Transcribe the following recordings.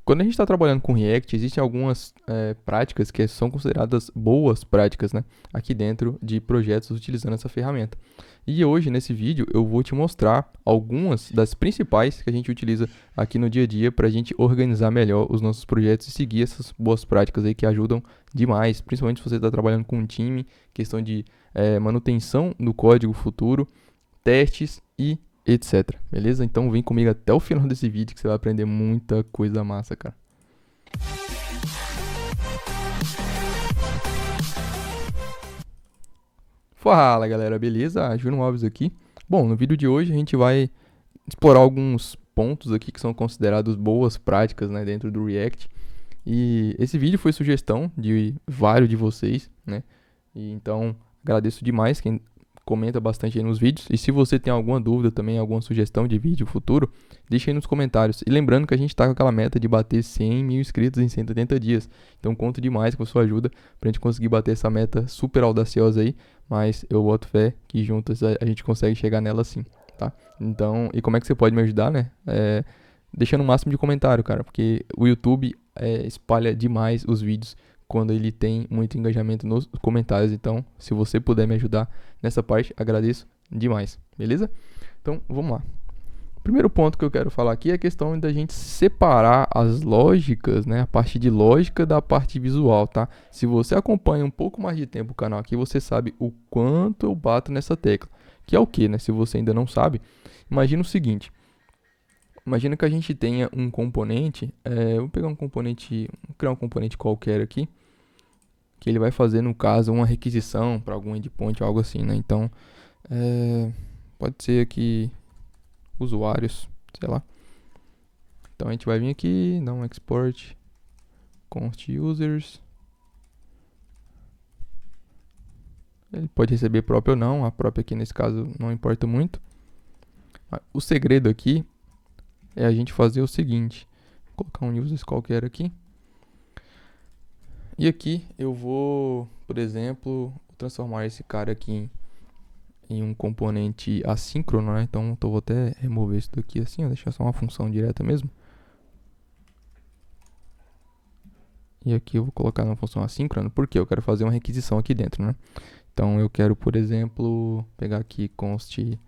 Quando a gente está trabalhando com React, existem algumas práticas que são consideradas boas práticas, né, aqui dentro de projetos utilizando essa ferramenta. E hoje, nesse vídeo, eu vou te mostrar algumas das principais que a gente utiliza aqui no dia a dia para a gente organizar melhor os nossos projetos e seguir essas boas práticas aí que ajudam demais, principalmente se você está trabalhando com um time, questão de manutenção do código futuro, testes e etc. Beleza? Então vem comigo até o final desse vídeo que você vai aprender muita coisa massa, cara. Fala, galera, beleza? Júnior Alves aqui. Bom, no vídeo de hoje a gente vai explorar alguns pontos aqui que são considerados boas práticas, né, dentro do React. E esse vídeo foi sugestão de vários de vocês, né? E então agradeço demais quem comenta bastante aí nos vídeos. E se você tem alguma dúvida também, alguma sugestão de vídeo futuro, deixa aí nos comentários. E lembrando que a gente está com aquela meta de bater 100 mil inscritos em 180 dias. Então conto demais com a sua ajuda para a gente conseguir bater essa meta super audaciosa aí. Mas eu boto fé que juntos a gente consegue chegar nela sim, tá? Então, e como é que você pode me ajudar, né? Deixando o máximo de comentário, cara, porque o YouTube espalha demais os vídeos quando ele tem muito engajamento nos comentários. Então, se você puder me ajudar nessa parte, agradeço demais, beleza? Então, vamos lá. O primeiro ponto que eu quero falar aqui é a questão da gente separar as lógicas, né? A parte de lógica da parte visual, tá? Se você acompanha um pouco mais de tempo o canal aqui, você sabe o quanto eu bato nessa tecla. Que é o que, né? Se você ainda não sabe, imagina o seguinte. Imagina que a gente tenha um componente, vou pegar um componente, vou criar um componente qualquer aqui, que ele vai fazer, no caso, uma requisição para algum endpoint, algo assim, né? Então, pode ser aqui usuários, sei lá. Então a gente vai vir aqui, dar um export const users. Ele pode receber próprio ou não, a própria aqui nesse caso não importa muito. O segredo aqui é a gente fazer o seguinte, vou colocar um users qualquer aqui. E aqui eu vou, por exemplo, transformar esse cara aqui em um componente assíncrono, né? Então eu vou até remover isso daqui assim, ó, deixar só uma função direta mesmo. E aqui eu vou colocar uma função assíncrona, porque eu quero fazer uma requisição aqui dentro, né? Então eu quero, por exemplo, pegar aqui const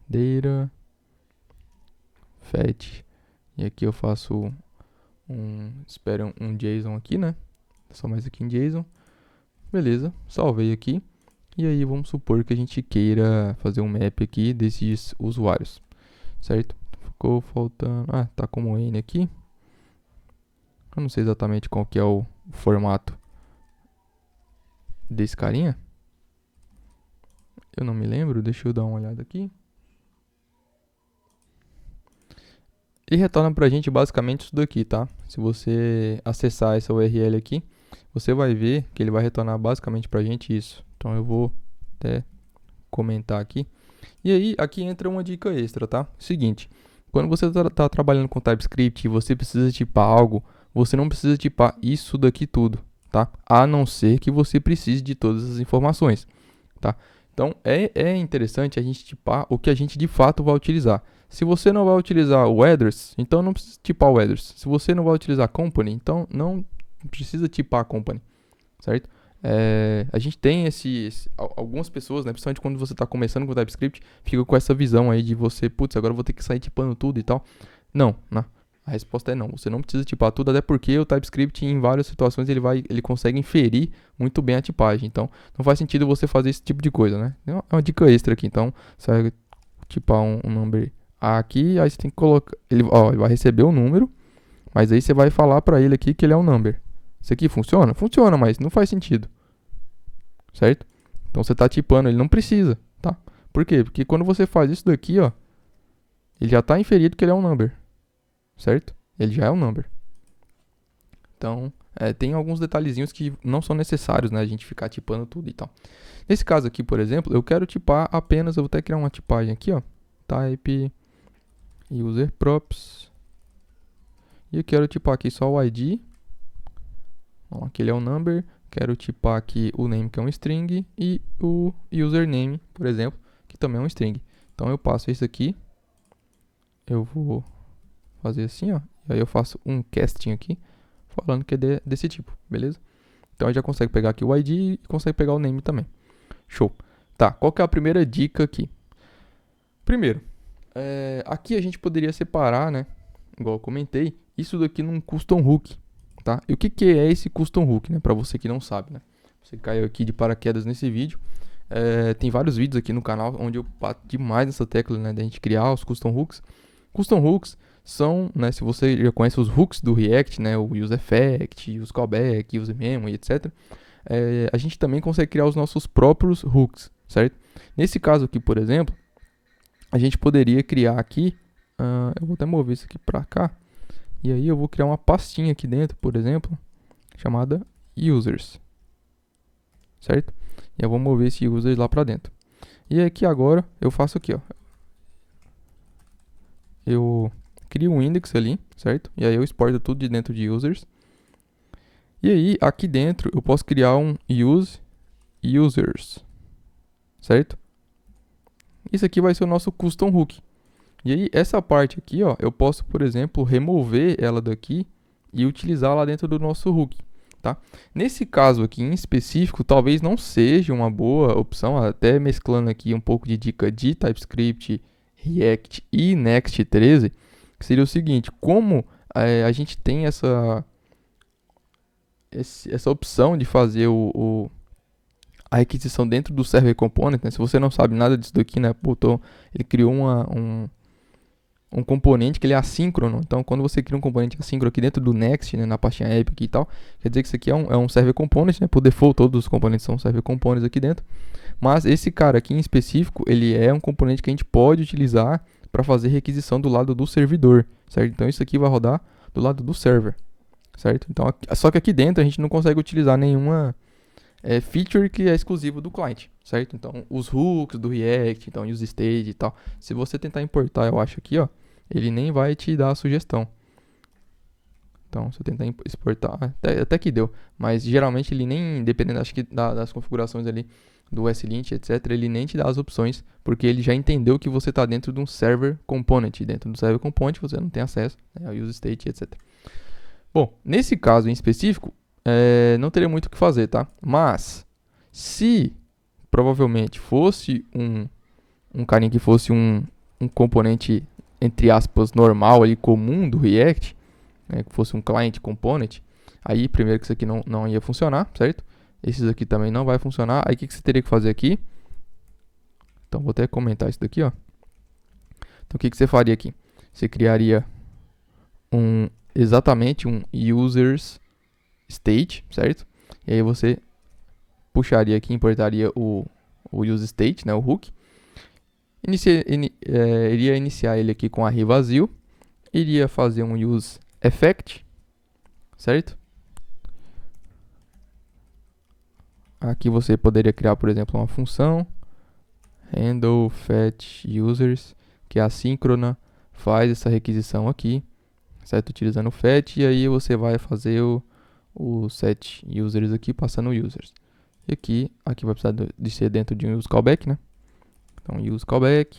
data fetch, e aqui eu faço espero um JSON aqui, né? Só mais aqui em JSON. Beleza, salvei aqui. E aí vamos supor que a gente queira fazer um map aqui desses usuários, certo? Ficou faltando, tá como N aqui. Eu não sei exatamente qual que é o formato desse carinha. Eu não me lembro, deixa eu dar uma olhada aqui. Ele retorna pra gente basicamente isso daqui, tá? Se você acessar essa URL aqui, você vai ver que ele vai retornar basicamente pra gente isso. Então eu vou até comentar aqui. E aí, aqui entra uma dica extra, tá? Seguinte, quando você tá trabalhando com TypeScript e você precisa tipar algo, você não precisa tipar isso daqui tudo, tá? A não ser que você precise de todas as informações, tá? Então, é interessante a gente tipar o que a gente de fato vai utilizar. Se você não vai utilizar o headers, então não precisa tipar o headers. Se você não vai utilizar company, então não precisa tipar a company, certo? A gente tem algumas pessoas, né, principalmente quando você está começando com o TypeScript, fica com essa visão aí de você, putz, agora eu vou ter que sair tipando tudo e tal. Não, né? A resposta é não, você não precisa tipar tudo, até porque o TypeScript em várias situações ele consegue inferir muito bem a tipagem, então não faz sentido você fazer esse tipo de coisa, né? É uma dica extra aqui, então você vai tipar um number aqui, aí você tem que colocar, ele vai receber o número, mas aí você vai falar para ele aqui que ele é um number. Isso aqui funciona? Funciona, mas não faz sentido, certo? Então você está tipando, ele não precisa, tá? Por quê? Porque quando você faz isso daqui, ó, ele já está inferido que ele é um number, certo? Ele já é um number. Então, tem alguns detalhezinhos que não são necessários, né? A gente ficar tipando tudo e tal. Nesse caso aqui, por exemplo, eu quero tipar apenas, eu vou até criar uma tipagem aqui, ó. Type user props. E eu quero tipar aqui só o ID. Bom, aqui ele é um number. Quero tipar aqui o name, que é um string, e o username, por exemplo, que também é um string. Então eu passo isso aqui. Eu vou fazer assim, ó, E aí eu faço um casting aqui, falando que é desse tipo, beleza? Então a gente já consegue pegar aqui o ID e consegue pegar o name também. Show. Tá, qual que é a primeira dica aqui? Primeiro, aqui a gente poderia separar, né? Igual eu comentei, isso daqui num custom hook, tá? E o que é esse custom hook, né? Pra você que não sabe, né? Você caiu aqui de paraquedas nesse vídeo. Tem vários vídeos aqui no canal onde eu bato demais nessa tecla, né? Da gente criar os custom hooks. Custom hooks são, né? Se você já conhece os hooks do React, né? O useEffect, os callback, useMemo e etc. A gente também consegue criar os nossos próprios hooks, certo? Nesse caso aqui, por exemplo, a gente poderia criar aqui, eu vou até mover isso aqui para cá, e aí eu vou criar uma pastinha aqui dentro, por exemplo, chamada users, certo? E eu vou mover esse users lá para dentro. E aqui agora eu faço aqui, ó, eu crio um index ali, certo? E aí eu exporto tudo de dentro de users. E aí aqui dentro eu posso criar um use users, certo? Isso aqui vai ser o nosso custom hook. E aí, essa parte aqui, ó, eu posso, por exemplo, remover ela daqui e utilizar lá dentro do nosso hook, tá? Nesse caso aqui em específico, talvez não seja uma boa opção, até mesclando aqui um pouco de dica de TypeScript, React e Next.13, que seria o seguinte: como a gente tem essa opção de fazer a requisição dentro do Server Component, né? Se você não sabe nada disso daqui, né? Ele criou um componente que ele é assíncrono. Então, quando você cria um componente assíncrono aqui dentro do Next, né, na pastinha app aqui e tal, quer dizer que isso aqui é um Server Component, né? Por default, todos os componentes são Server Components aqui dentro. Mas esse cara aqui em específico, ele é um componente que a gente pode utilizar para fazer requisição do lado do servidor, certo? Então, isso aqui vai rodar do lado do server, certo? Então, só que aqui dentro a gente não consegue utilizar nenhuma feature que é exclusivo do cliente, certo? Então, os hooks do React, então, use state e tal. Se você tentar importar, eu acho aqui, ó, ele nem vai te dar a sugestão. Então, se eu tentar exportar, até que deu. Mas, geralmente, ele nem, dependendo, acho que das configurações ali do SLint, etc., ele nem te dá as opções, porque ele já entendeu que você está dentro de um server component. Dentro do server component, você não tem acesso, né, ao use state, etc. Bom, nesse caso em específico, não teria muito o que fazer, tá? Mas, se provavelmente fosse um carinha que fosse um componente, entre aspas, normal ali, comum do React, né, que fosse um client component, aí primeiro que isso aqui não ia funcionar, certo? Esses aqui também não vai funcionar. Aí o que você teria que fazer aqui? Então vou até comentar isso daqui, ó. Então o que você faria aqui? Você criaria exatamente um users state, certo? E aí você puxaria aqui, importaria o use state, né, o hook. Iria iniciar ele aqui com array vazio. Iria fazer um use effect, certo? Aqui você poderia criar, por exemplo, uma função handle fetch users, que é assíncrona, faz essa requisição aqui, certo? Utilizando o fetch, e aí você vai fazer o set users aqui, passando users. E aqui vai precisar de ser dentro de um use callback, né? Então, use callback.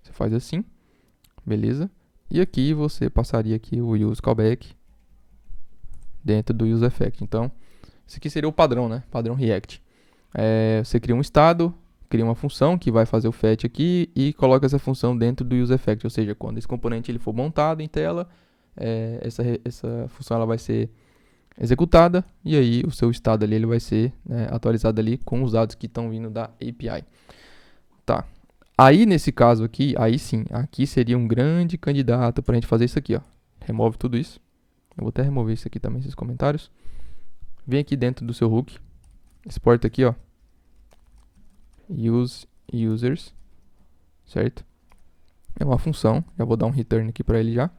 Você faz assim, beleza? E aqui você passaria aqui o use callback dentro do use effect. Então, esse aqui seria o padrão, né? Padrão React. Você cria um estado, cria uma função que vai fazer o fetch aqui e coloca essa função dentro do use effect. Ou seja, quando esse componente ele for montado em tela, essa função ela vai ser executada e aí o seu estado ali ele vai ser, né, atualizado ali com os dados que estão vindo da API. Tá. Aí nesse caso aqui, aí sim, aqui seria um grande candidato para a gente fazer isso aqui, ó. Remove tudo isso. Eu vou até remover isso aqui também, esses comentários. Vem aqui dentro do seu hook, exporta aqui, ó, use users, certo? É uma função, já vou dar um return aqui para ele já.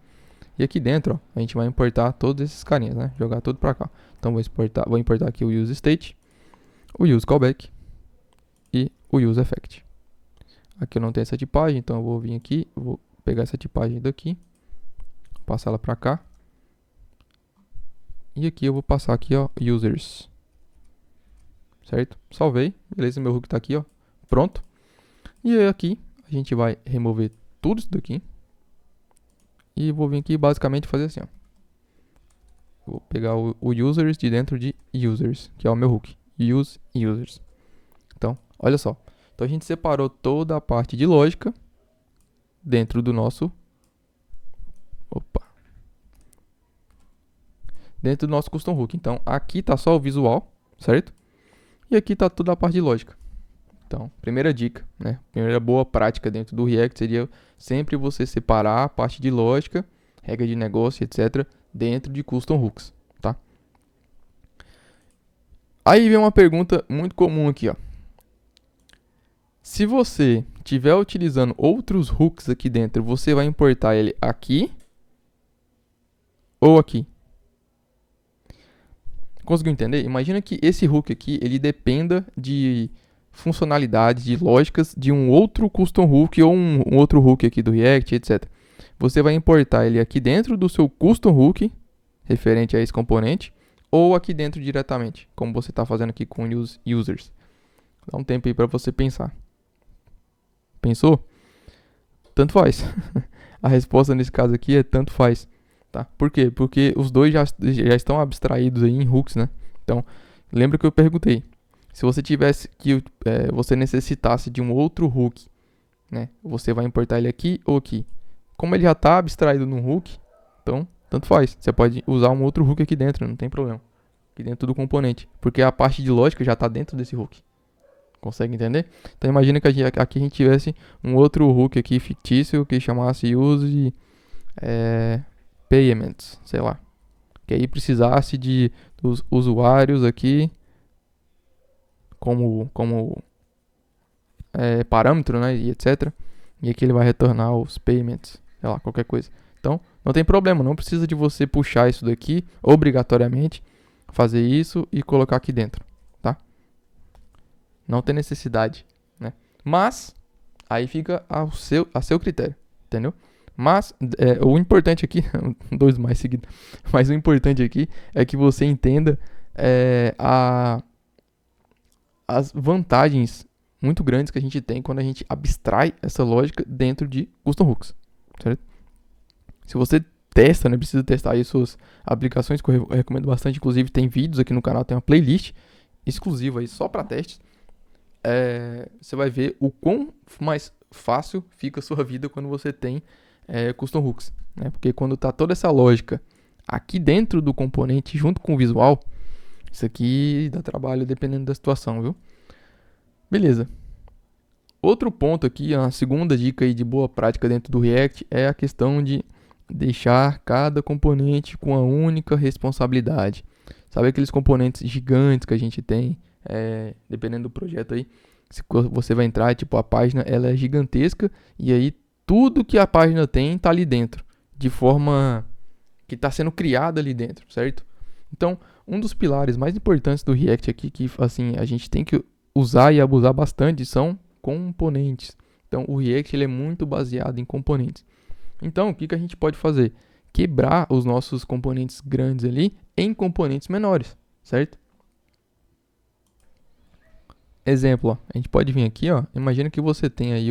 E aqui dentro, ó, a gente vai importar todos esses carinhas, né? Jogar tudo para cá. Então vou importar aqui o use state, o use callback e o use effect. Aqui eu não tenho essa tipagem, então eu vou vir aqui, vou pegar essa tipagem daqui, passar ela para cá. E aqui eu vou passar aqui, ó, users. Certo? Salvei. Beleza, meu hook tá aqui, ó. Pronto. E aqui, a gente vai remover tudo isso daqui. E vou vir aqui basicamente fazer assim, ó. Vou pegar o users de dentro de users, que é o meu hook. Use users. Então, olha só. Então a gente separou toda a parte de lógica dentro do nosso... Opa! Dentro do nosso custom hook. Então, aqui tá só o visual, certo? E aqui tá toda a parte de lógica. Então, primeira dica, né? Primeira boa prática dentro do React seria sempre você separar a parte de lógica, regra de negócio, etc., dentro de custom hooks, tá? Aí vem uma pergunta muito comum aqui, ó. Se você estiver utilizando outros hooks aqui dentro, você vai importar ele aqui ou aqui? Conseguiu entender? Imagina que esse hook aqui, ele dependa de funcionalidades, de lógicas de um outro custom hook ou um outro hook aqui do React, etc. Você vai importar ele aqui dentro do seu custom hook, referente a esse componente, ou aqui dentro diretamente, como você está fazendo aqui com os users. Dá um tempo aí para você pensar. Pensou? Tanto faz. A resposta nesse caso aqui é tanto faz. Tá? Por quê? Porque os dois já estão abstraídos aí em hooks, né? Então, lembra que eu perguntei. Se você tivesse que você necessitasse de um outro hook, né? Você vai importar ele aqui ou aqui. Como ele já está abstraído num hook, então, tanto faz. Você pode usar um outro hook aqui dentro, não tem problema. Aqui dentro do componente. Porque a parte de lógica já está dentro desse hook. Consegue entender? Então imagina que aqui a gente tivesse um outro hook aqui fictício que chamasse use payments, sei lá. Que aí precisasse de dos usuários aqui como parâmetro, né, e etc. E aqui ele vai retornar os payments, sei lá, qualquer coisa. Então, não tem problema, não precisa de você puxar isso daqui obrigatoriamente, fazer isso e colocar aqui dentro, tá? Não tem necessidade, né? Mas, aí fica a seu critério, entendeu? Mas, o importante aqui, dois mais seguidos, mas o importante aqui é que você entenda as vantagens muito grandes que a gente tem quando a gente abstrai essa lógica dentro de custom hooks, certo? Se você testa, né, precisa testar aí suas aplicações, que eu recomendo bastante, inclusive tem vídeos aqui no canal, tem uma playlist exclusiva aí só para testes. Você vai ver o quão mais fácil fica a sua vida quando você tem custom hooks, né? Porque quando tá toda essa lógica aqui dentro do componente junto com o visual, isso aqui dá trabalho dependendo da situação, viu? Beleza. Outro ponto aqui, a segunda dica aí de boa prática dentro do React é a questão de deixar cada componente com a única responsabilidade. Sabe aqueles componentes gigantes que a gente tem, dependendo do projeto aí, se você vai entrar, tipo, a página ela é gigantesca e aí tudo que a página tem está ali dentro, de forma que está sendo criada ali dentro, certo? Então, um dos pilares mais importantes do React aqui, que assim, a gente tem que usar e abusar bastante, são componentes. Então, o React ele é muito baseado em componentes. Então, o que a gente pode fazer? Quebrar os nossos componentes grandes ali em componentes menores, certo? Exemplo, ó, a gente pode vir aqui, ó, imagina que você tem aí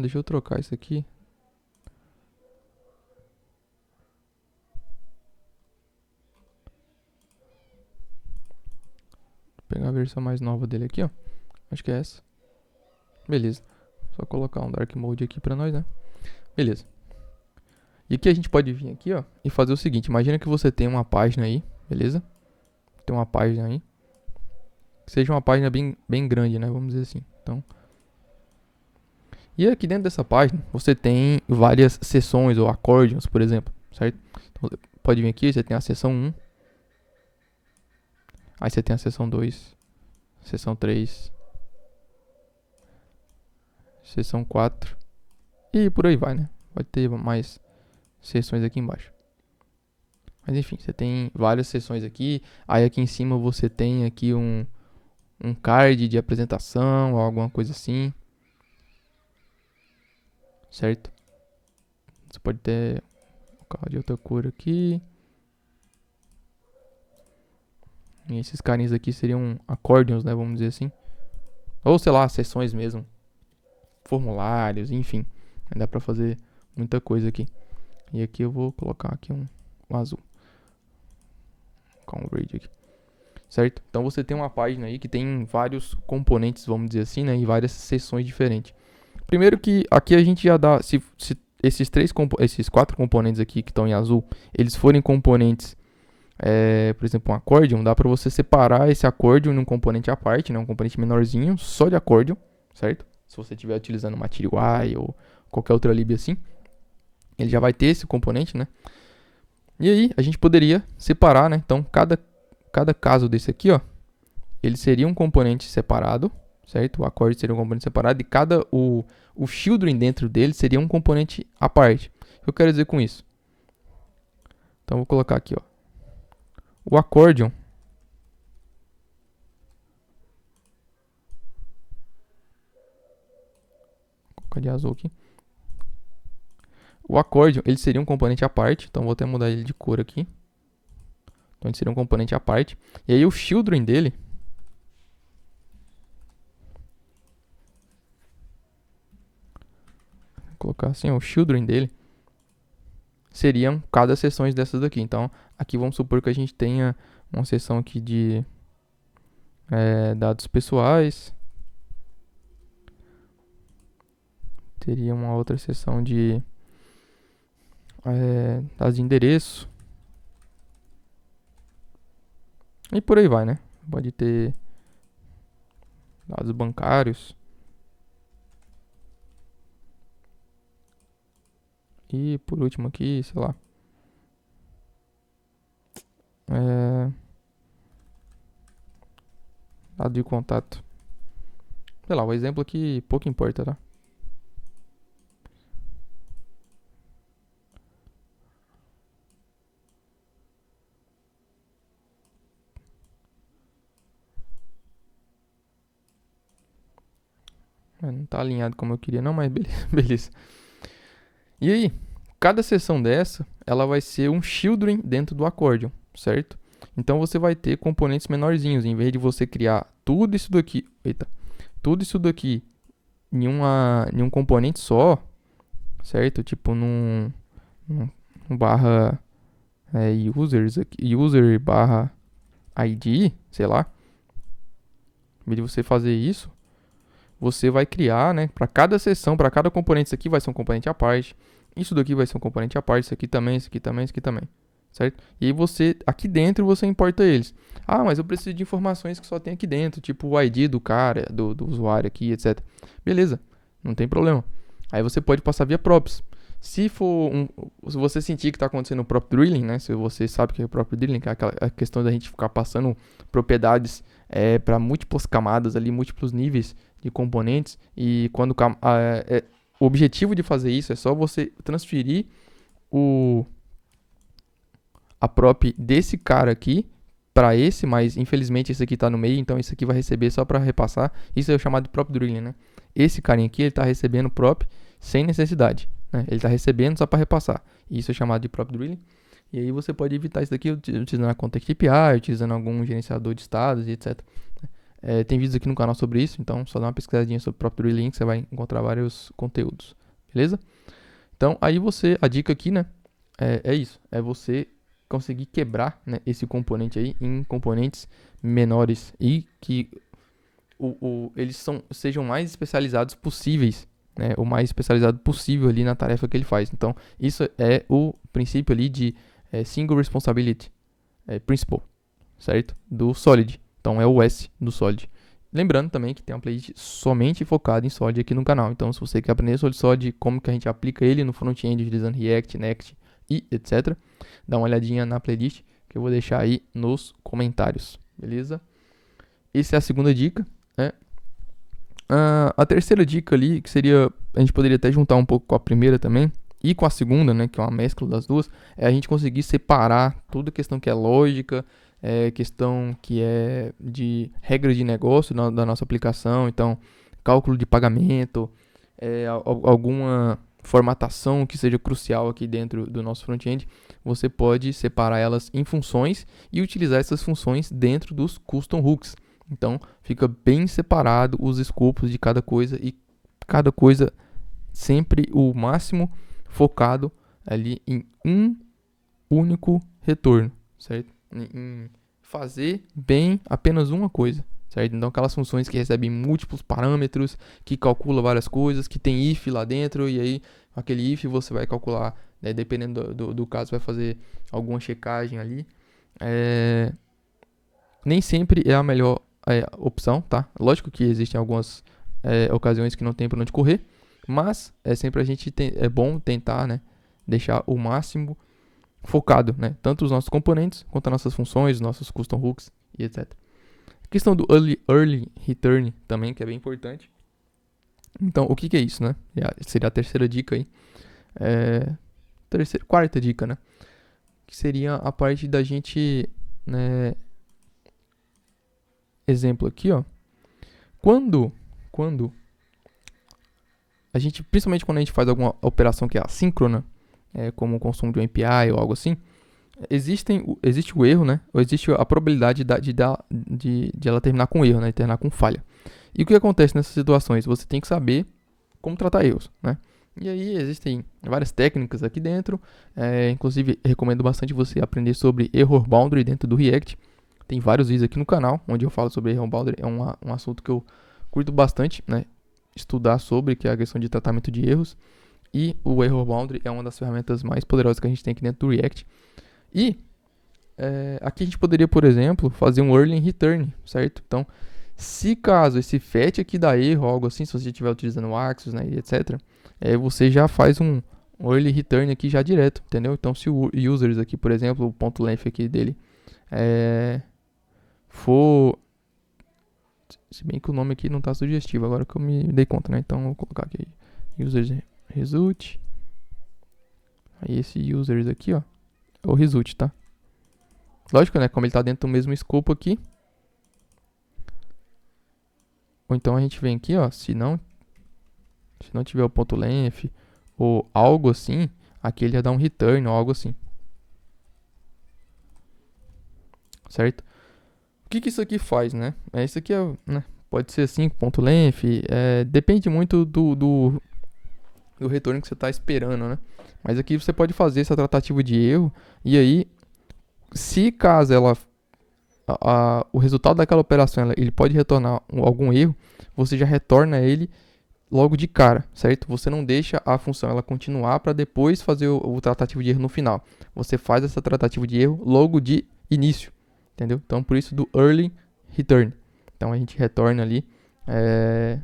deixa eu trocar isso aqui. Vou pegar a versão mais nova dele aqui, ó. Acho que é essa. Beleza. Só colocar um Dark Mode aqui pra nós, né? Beleza. E aqui a gente pode vir aqui, ó, e fazer o seguinte. Imagina que você tem uma página aí, beleza? Tem uma página aí. Que seja uma página bem grande, né? Vamos dizer assim. Então... E aqui dentro dessa página, você tem várias seções ou accordions, por exemplo, certo? Então, pode vir aqui, você tem a seção 1. Aí você tem a seção 2. Seção 3. Seção 4. E por aí vai, né? Pode ter mais seções aqui embaixo. Mas enfim, você tem várias seções aqui. Aí aqui em cima você tem aqui um card de apresentação ou alguma coisa assim. Certo? Você pode ter um carro de outra cor aqui. E esses carinhas aqui seriam accordions, né, vamos dizer assim. Ou, sei lá, sessões mesmo. Formulários, enfim. Dá pra fazer muita coisa aqui. E aqui eu vou colocar aqui um azul. Com um verde aqui. Certo? Então você tem uma página aí que tem vários componentes, vamos dizer assim, né? E várias seções diferentes. Primeiro que aqui a gente já dá... Se esses 4 componentes aqui que estão em azul, eles forem componentes... por exemplo, um accordion, dá para você separar esse accordion num componente à parte, né? Um componente menorzinho, só de accordion, certo? Se você estiver utilizando Material UI ou qualquer outra lib assim, ele já vai ter esse componente, né? E aí, a gente poderia separar, né? Então, cada caso desse aqui, ó, ele seria um componente separado, certo? O acorde seria um componente separado e o children dentro dele seria um componente à parte. O que eu quero dizer com isso? Então, vou colocar aqui, ó. O accordion. Vou colocar de azul aqui. O accordion, ele seria um componente à parte. Então, vou até mudar ele de cor aqui. Então, ele seria um componente à parte. E aí, o children dele... Vou colocar assim, o children dele seriam cada seções dessas daqui. Então, aqui vamos supor que a gente tenha uma seção aqui de dados pessoais. Teria uma outra seção de dados de endereço. E por aí vai, né? Pode ter dados bancários. E por último aqui, sei lá. Dado de contato. Sei lá, o exemplo aqui pouco importa, tá? Não tá alinhado como eu queria não, mas beleza. E aí, cada seção dessa, ela vai ser um children dentro do accordion, certo? Então você vai ter componentes menorzinhos, em vez de você criar tudo isso daqui, em um componente só, certo? Tipo num barra users aqui, user barra ID, sei lá. Em vez de você fazer isso, você vai criar, né, para cada seção, para cada componente, isso aqui vai ser um componente à parte, isso daqui vai ser um componente à parte, isso aqui também, isso aqui também, isso aqui também, certo? E aí você, aqui dentro, você importa eles. Ah, mas eu preciso de informações que só tem aqui dentro, tipo o ID do cara, do usuário aqui, etc. Beleza, não tem problema. Aí você pode passar via props. Se você sentir que está acontecendo o prop drilling, né? Se você sabe que é o prop drilling, que é a questão da gente ficar passando propriedades para múltiplas camadas ali, múltiplos níveis de componentes, e quando o objetivo de fazer isso é só você transferir a prop desse cara aqui para esse, mas infelizmente esse aqui está no meio, então esse aqui vai receber só para repassar. Isso é o chamado de prop drilling, né? Esse carinha aqui, ele está recebendo prop sem necessidade, né? Ele está recebendo só para repassar. Isso é chamado de prop drilling. E aí você pode evitar isso daqui utilizando a context API, utilizando algum gerenciador de estados e etc. Tem vídeos aqui no canal sobre isso, então só dá uma pesquisadinha sobre prop drilling que você vai encontrar vários conteúdos, beleza? Então aí a dica aqui, né, é isso, é você conseguir quebrar, né, esse componente aí em componentes menores e que eles sejam mais especializados possíveis, né, o mais especializado possível ali na tarefa que ele faz. Então isso é o princípio ali de Single Responsibility Principle, certo? Do Solid. Então é o S do Solid. Lembrando também que tem uma playlist somente focada em Solid aqui no canal. Então se você quer aprender sobre Solid, como que a gente aplica ele no front-end utilizando React, Next e etc., dá uma olhadinha na playlist que eu vou deixar aí nos comentários, beleza? Essa é a segunda dica, né? A terceira dica ali, que seria, a gente poderia até juntar um pouco com a primeira também, e com a segunda, né, que é uma mescla das duas, é a gente conseguir separar toda a questão que é lógica, questão que é de regra de negócio da nossa aplicação, então cálculo de pagamento, formatação que seja crucial aqui dentro do nosso front-end, você pode separar elas em funções e utilizar essas funções dentro dos custom hooks. Então, fica bem separado os escopos de cada coisa e cada coisa sempre o máximo focado ali em um único retorno, certo? Em fazer bem apenas uma coisa, certo? Então, aquelas funções que recebem múltiplos parâmetros, que calcula várias coisas, que tem if lá dentro, e aí aquele if você vai calcular, né, dependendo do caso, vai fazer alguma checagem ali. Nem sempre é a melhor opção, tá? Lógico que existem algumas ocasiões que não tem para onde correr, mas sempre é bom tentar, né, deixar o máximo focado, né, tanto os nossos componentes quanto as nossas funções, nossos custom hooks e etc. A questão do early return também, que é bem importante. Então, o que é isso, né? Seria a terceira dica aí. Quarta dica, né? Que seria a parte da gente, né? Exemplo aqui, ó. Quando a gente, principalmente quando a gente faz alguma operação que é assíncrona, como o consumo de um API ou algo assim, existe o erro, né? Ou existe a probabilidade de ela terminar com erro, né? Terminar com falha. E o que acontece nessas situações? Você tem que saber como tratar erros, né? E aí existem várias técnicas aqui dentro. Inclusive, recomendo bastante você aprender sobre Error Boundary dentro do React. Tem vários vídeos aqui no canal onde eu falo sobre Error Boundary. É um assunto que eu curto bastante, né? Estudar sobre, que é a questão de tratamento de erros. E o Error Boundary é uma das ferramentas mais poderosas que a gente tem aqui dentro do React. E aqui a gente poderia, por exemplo, fazer um early return, certo? Então, se caso esse fetch aqui dá erro, algo assim, se você estiver utilizando o Axios, né, e etc., você já faz um early return aqui já direto, entendeu? Então, se o users aqui, por exemplo, o ponto length aqui dele for... Se bem que o nome aqui não está sugestivo, agora que eu me dei conta, né? Então, eu vou colocar aqui users result. Aí esse users aqui, ó, é o result, tá? Lógico, né? Como ele está dentro do mesmo escopo aqui. Ou então a gente vem aqui, ó, se não tiver o ponto length ou algo assim, aqui ele já dá um return ou algo assim. Certo? O que isso aqui faz, né? Isso aqui né? Pode ser assim, ponto length, depende muito do retorno que você está esperando, né? Mas aqui você pode fazer essa tratativa de erro, e aí, se caso o resultado daquela operação ele pode retornar algum erro, você já retorna ele logo de cara, certo? Você não deixa a função ela continuar para depois fazer o tratativo de erro no final. Você faz essa tratativa de erro logo de início, entendeu? Então, por isso do early return. Então, a gente retorna ali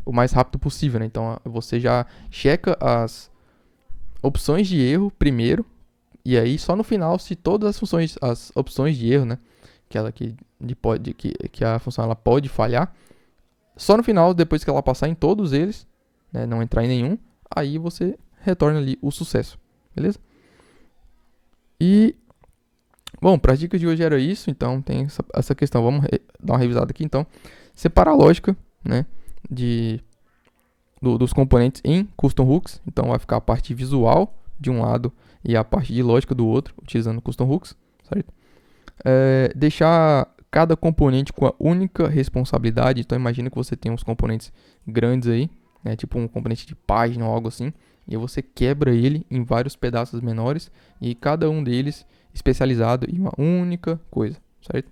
o mais rápido possível, né? Então, você já checa as opções de erro primeiro, e aí só no final, se todas as opções de erro, né, que a função ela pode falhar, só no final, depois que ela passar em todos eles, né, não entrar em nenhum, aí você retorna ali o sucesso, beleza? E, bom, para as dicas de hoje era isso, então tem essa questão, vamos dar uma revisada aqui, então, separar a lógica, né, dos componentes em custom hooks, então vai ficar a parte visual de um lado e a parte de lógica do outro, utilizando custom hooks, certo? Deixar cada componente com a única responsabilidade, então imagina que você tem uns componentes grandes aí, né, tipo um componente de página ou algo assim, e você quebra ele em vários pedaços menores, e cada um deles especializado em uma única coisa, certo?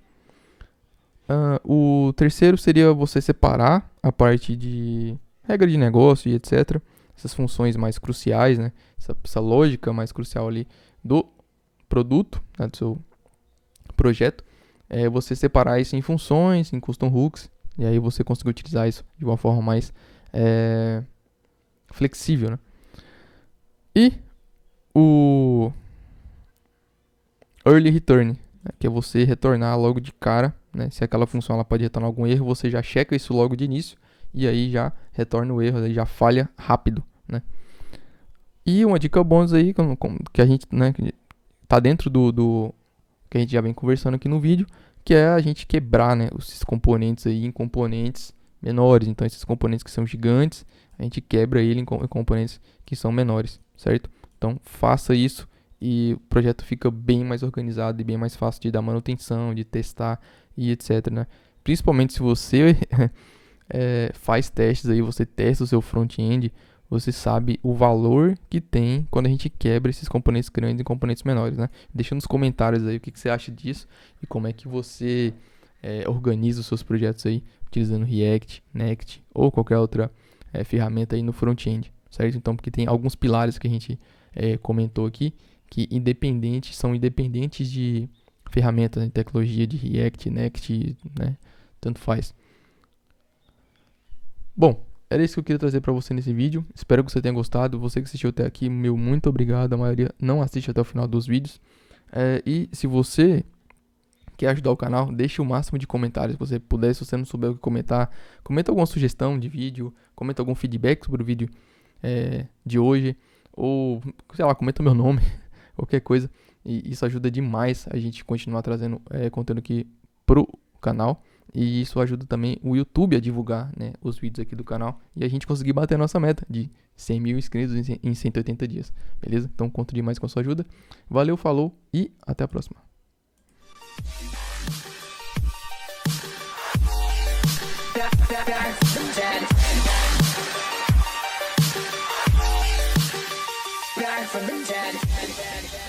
O terceiro seria você separar a parte de regra de negócio e etc. Essas funções mais cruciais, né? Essa lógica mais crucial ali do produto, né, do seu projeto. Você separar isso em funções, em custom hooks, e aí você consegue utilizar isso de uma forma mais flexível, né? E o early return, né, que é você retornar logo de cara, né? Se aquela função ela pode retornar algum erro, você já checa isso logo de início, e aí já retorna o erro, aí já falha rápido, né? E uma dica bônus aí, que a gente, né, que tá dentro do que a gente já vem conversando aqui no vídeo, que é a gente quebrar, né, esses componentes aí em componentes menores. Então esses componentes que são gigantes, a gente quebra ele em componentes que são menores, certo? Então faça isso e o projeto fica bem mais organizado e bem mais fácil de dar manutenção, de testar e etc, né? Principalmente se você faz testes aí, você testa o seu front-end, você sabe o valor que tem quando a gente quebra esses componentes grandes em componentes menores, né? Deixa nos comentários aí o que você acha disso e como é que você organiza os seus projetos aí utilizando React, Next ou qualquer outra ferramenta aí no front-end, certo? Então, porque tem alguns pilares que a gente comentou aqui que são independentes de ferramentas, né? Tecnologia de React, Next, né? Tanto faz. Bom, era isso que eu queria trazer para você nesse vídeo. Espero que você tenha gostado. Você que assistiu até aqui, meu muito obrigado. A maioria não assiste até o final dos vídeos. E se você quer ajudar o canal, deixe o máximo de comentários que você puder. Se você não souber o que comentar, comenta alguma sugestão de vídeo, comenta algum feedback sobre o vídeo de hoje, ou, sei lá, comenta meu nome, qualquer coisa. E isso ajuda demais a gente continuar trazendo conteúdo aqui pro canal. E isso ajuda também o YouTube a divulgar, né, os vídeos aqui do canal. E a gente conseguir bater a nossa meta de 100 mil inscritos em 180 dias. Beleza? Então conto demais com a sua ajuda. Valeu, falou e até a próxima. From the dead.